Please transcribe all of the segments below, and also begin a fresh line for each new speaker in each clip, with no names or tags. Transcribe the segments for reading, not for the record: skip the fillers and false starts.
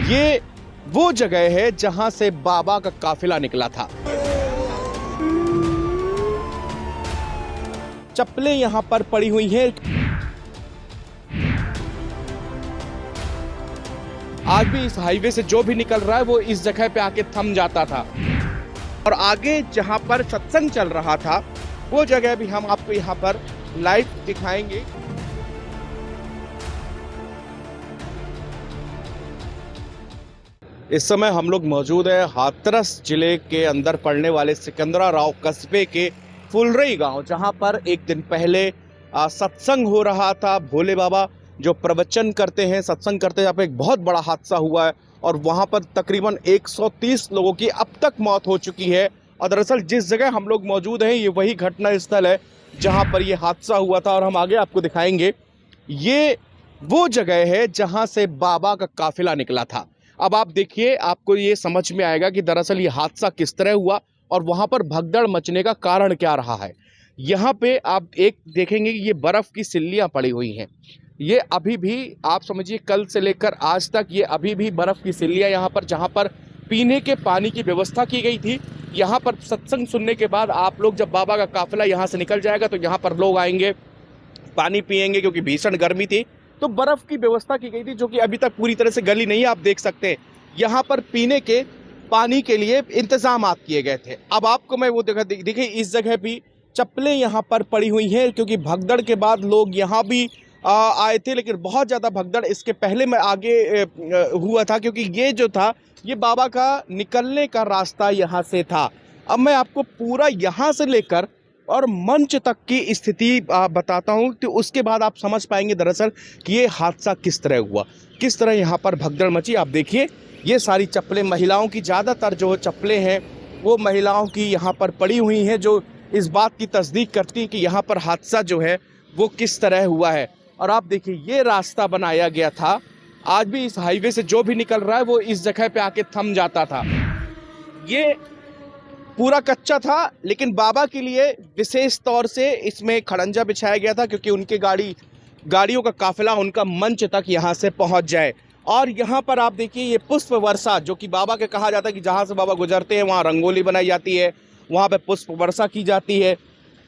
ये वो जगह है जहां से बाबा का काफिला निकला था। चप्पलें यहां पर पड़ी हुई हैं। आज भी इस हाईवे से जो भी निकल रहा है वो इस जगह पे आके थम जाता था। और आगे जहां पर सत्संग चल रहा था वो जगह भी हम आपको यहां पर लाइव दिखाएंगे। इस समय हम लोग मौजूद है हाथरस जिले के अंदर पड़ने वाले सिकंदराराव कस्बे के फुलरई गांव, जहां पर एक दिन पहले सत्संग हो रहा था। भोले बाबा जो प्रवचन करते हैं, सत्संग करते हैं, यहाँ पे एक बहुत बड़ा हादसा हुआ है और वहां पर तकरीबन 130 लोगों की अब तक मौत हो चुकी है। और दरअसल जिस जगह हम लोग मौजूद हैं ये वही घटना स्थल है जहां पर ये हादसा हुआ था और हम आगे आपको दिखाएंगे। ये वो जगह है जहां से बाबा का काफिला निकला था। अब आप देखिए, आपको ये समझ में आएगा कि दरअसल ये हादसा किस तरह हुआ और वहां पर भगदड़ मचने का कारण क्या रहा है। यहाँ पे आप एक देखेंगे कि ये बर्फ की सिल्लियां पड़ी हुई हैं। ये अभी भी आप समझिए कल से लेकर आज तक ये अभी भी बर्फ की सिल्लियां यहाँ पर, जहाँ पर पीने के पानी की व्यवस्था की गई थी। यहाँ पर सत्संग सुनने के बाद आप लोग जब बाबा का काफिला यहाँ से निकल जाएगा तो यहाँ पर लोग आएंगे, पानी पिएंगे, क्योंकि भीषण गर्मी थी तो बर्फ की व्यवस्था की गई थी जो कि अभी तक पूरी तरह से गली नहीं। आप देख सकते हैं यहाँ पर पीने के पानी के लिए इंतजाम किए गए थे। अब आपको मैं वो देखिए इस जगह भी चप्पलें यहाँ पर पड़ी हुई हैं, क्योंकि भगदड़ के बाद लोग यहाँ भी आए थे। लेकिन बहुत ज़्यादा भगदड़ इसके पहले में आगे हुआ था, क्योंकि ये जो था ये बाबा का निकलने का रास्ता यहाँ से था। अब मैं आपको पूरा यहाँ से लेकर और मंच तक की स्थिति बताता हूँ, तो उसके बाद आप समझ पाएंगे दरअसल कि ये हादसा किस तरह हुआ, किस तरह यहाँ पर भगदड़ मची। आप देखिए ये सारी चप्पलें महिलाओं की, ज़्यादातर जो चप्पलें हैं वो महिलाओं की यहाँ पर पड़ी हुई हैं, जो इस बात की तस्दीक करती हैं कि यहाँ पर हादसा जो है वो किस तरह हुआ है। और आप देखिए ये रास्ता बनाया गया था। आज भी इस हाईवे से जो भी निकल रहा है वो इस जगह पे आके थम जाता था। ये पूरा कच्चा था, लेकिन बाबा के लिए विशेष तौर से इसमें खड़ंजा बिछाया गया था, क्योंकि उनके गाड़ियों का काफिला उनका मंच तक यहाँ से पहुँच जाए। और यहाँ पर आप देखिए ये पुष्प वर्षा, जो कि बाबा के कहा जाता है कि जहाँ से बाबा गुजरते हैं वहाँ रंगोली बनाई जाती है, वहाँ पे पुष्प वर्षा की जाती है।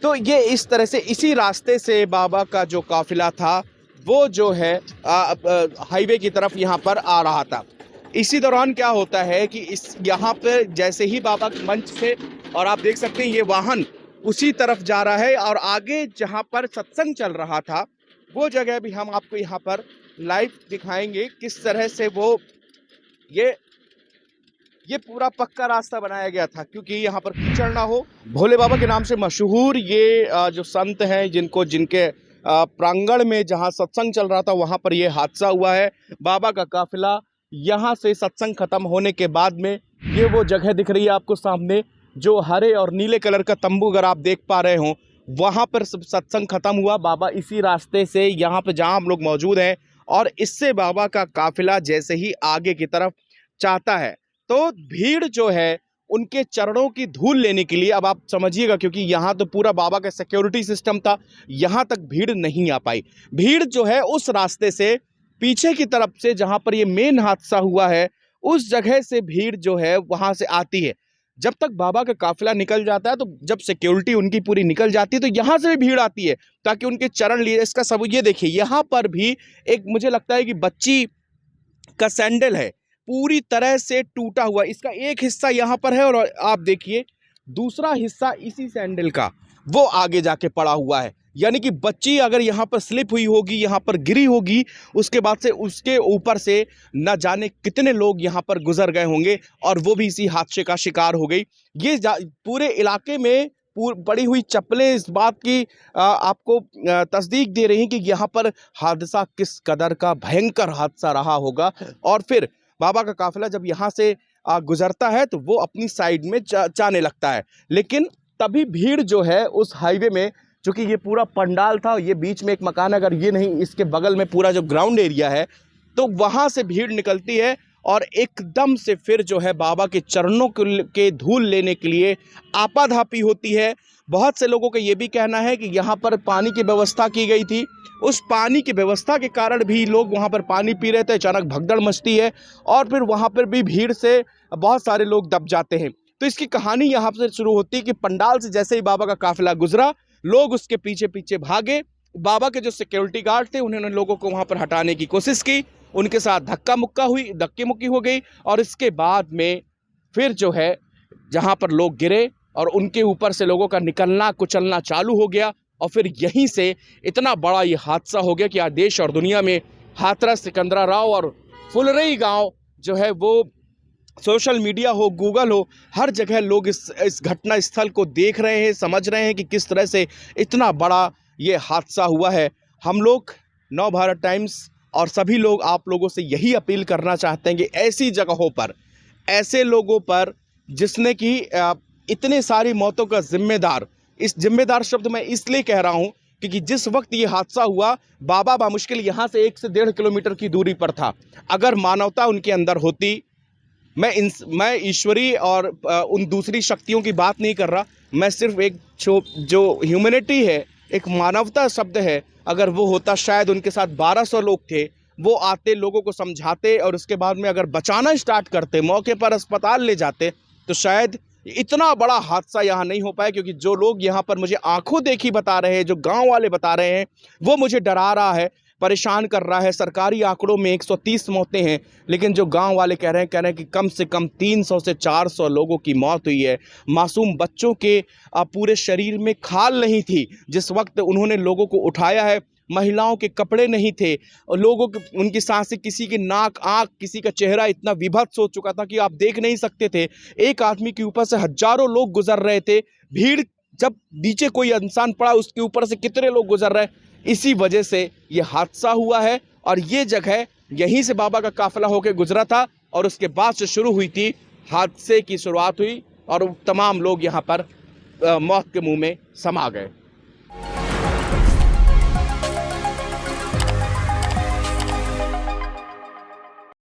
तो ये इस तरह से इसी रास्ते से बाबा का जो काफिला था वो जो है हाईवे की तरफ यहाँ पर आ रहा था। इसी दौरान क्या होता है कि इस यहाँ पर जैसे ही बाबा के मंच से, और आप देख सकते हैं ये वाहन उसी तरफ जा रहा है और आगे जहाँ पर सत्संग चल रहा था वो जगह भी हम आपको यहाँ पर लाइव दिखाएंगे किस तरह से वो ये पूरा पक्का रास्ता बनाया गया था, क्योंकि यहाँ पर कीचड़ ना हो। भोले बाबा के नाम से मशहूर ये जो संत हैं, जिनके प्रांगण में जहाँ सत्संग चल रहा था वहाँ पर ये हादसा हुआ है। बाबा का काफिला यहाँ से सत्संग खत्म होने के बाद में ये वो जगह दिख रही है आपको सामने, जो हरे और नीले कलर का तंबू अगर आप देख पा रहे हो, वहाँ पर सत्संग खत्म हुआ। बाबा इसी रास्ते से यहाँ पे जहाँ हम लोग मौजूद हैं और इससे बाबा का काफिला जैसे ही आगे की तरफ चाहता है तो भीड़ जो है उनके चरणों की धूल लेने के लिए, अब आप समझिएगा क्योंकि यहाँ तो पूरा बाबा का सिक्योरिटी सिस्टम था, यहाँ तक भीड़ नहीं आ पाई। भीड़ जो है उस रास्ते से पीछे की तरफ से, जहाँ पर ये मेन हादसा हुआ है उस जगह से भीड़ जो है वहाँ से आती है। जब तक बाबा का काफिला निकल जाता है, तो जब सिक्योरिटी उनकी पूरी निकल जाती है तो यहाँ से भी भीड़ आती है ताकि उनके चरण लिए। इसका सब ये देखिए, यहाँ पर भी एक मुझे लगता है कि बच्ची का सैंडल है पूरी तरह से टूटा हुआ, इसका एक हिस्सा यहाँ पर है और आप देखिए दूसरा हिस्सा इसी सैंडल का वो आगे जाके पड़ा हुआ है। यानी कि बच्ची अगर यहाँ पर स्लिप हुई होगी, यहाँ पर गिरी होगी, उसके बाद से उसके ऊपर से न जाने कितने लोग यहाँ पर गुजर गए होंगे और वो भी इसी हादसे का शिकार हो गई। ये पूरे इलाके में पड़ी हुई चप्पलें इस बात की आपको तस्दीक दे रही हैं कि यहाँ पर हादसा किस कदर का भयंकर हादसा रहा होगा। और फिर बाबा का काफिला जब यहाँ से गुजरता है तो वो अपनी साइड में जाने लगता है, लेकिन तभी भीड़ जो है उस हाईवे में, चूँकि ये पूरा पंडाल था, ये बीच में एक मकान, अगर ये नहीं इसके बगल में पूरा जो ग्राउंड एरिया है, तो वहाँ से भीड़ निकलती है और एकदम से फिर जो है बाबा के चरणों के धूल लेने के लिए आपाधापी होती है। बहुत से लोगों का ये भी कहना है कि यहाँ पर पानी की व्यवस्था की गई थी, उस पानी की व्यवस्था के कारण भी लोग वहाँ पर पानी पी रहे थे, अचानक भगदड़ मचती है और फिर वहाँ पर भी भीड़ से बहुत सारे लोग दब जाते हैं। तो इसकी कहानी यहाँ से शुरू होती है कि पंडाल से जैसे ही बाबा का काफिला गुजरा, लोग उसके पीछे पीछे भागे। बाबा के जो सिक्योरिटी गार्ड थे उन्होंने लोगों को वहाँ पर हटाने की कोशिश की, उनके साथ धक्की मुक्की हो गई और इसके बाद में फिर जो है जहाँ पर लोग गिरे और उनके ऊपर से लोगों का निकलना कुचलना चालू हो गया और फिर यहीं से इतना बड़ा ये हादसा हो गया कि आज देश और दुनिया में हाथरस, सिकंदराराव और फुलरई गांव जो है वो सोशल मीडिया हो, गूगल हो, हर जगह लोग इस घटना स्थल को देख रहे हैं, समझ रहे हैं कि किस तरह से इतना बड़ा ये हादसा हुआ है। हम लोग नव भारत टाइम्स और सभी लोग आप लोगों से यही अपील करना चाहते हैं कि ऐसी जगहों पर, ऐसे लोगों पर जिसने कि इतने सारी मौतों का जिम्मेदार, इस जिम्मेदार शब्द मैं इसलिए कह रहा हूँ क्योंकि जिस वक्त ये हादसा हुआ बाबा बामुश्किल यहाँ से 1 से 1.5 किलोमीटर की दूरी पर था। अगर मानवता उनके अंदर होती, मैं ईश्वरीय और उन दूसरी शक्तियों की बात नहीं कर रहा, मैं सिर्फ एक जो ह्यूमैनिटी है, एक मानवता शब्द है, अगर वो होता शायद उनके साथ 1200 लोग थे, वो आते, लोगों को समझाते और उसके बाद में अगर बचाना स्टार्ट करते, मौके पर अस्पताल ले जाते, तो शायद इतना बड़ा हादसा यहाँ नहीं हो पाया। क्योंकि जो लोग यहाँ पर मुझे आंखों देखी बता रहे हैं, जो गांव वाले बता रहे हैं, वो मुझे डरा रहा है, परेशान कर रहा है। सरकारी आंकड़ों में 130 मौतें हैं, लेकिन जो गांव वाले कह रहे हैं कि कम से कम 300 से 400 लोगों की मौत हुई है। मासूम बच्चों के पूरे शरीर में खाल नहीं थी जिस वक्त उन्होंने लोगों को उठाया है, महिलाओं के कपड़े नहीं थे और लोगों की उनकी सांसें, किसी की नाक, आँख, किसी का चेहरा इतना विभत्स हो चुका था कि आप देख नहीं सकते थे। एक आदमी के ऊपर से हजारों लोग गुजर रहे थे, भीड़, जब नीचे कोई इंसान पड़ा उसके ऊपर से कितने लोग गुजर रहे। इसी वजह से ये हादसा हुआ है और ये जगह यहीं से बाबा का काफिला होकर गुजरा था और उसके बाद से शुरू हुई थी, हादसे की शुरुआत हुई और तमाम लोग यहाँ पर मौत के मुंह में समा गए।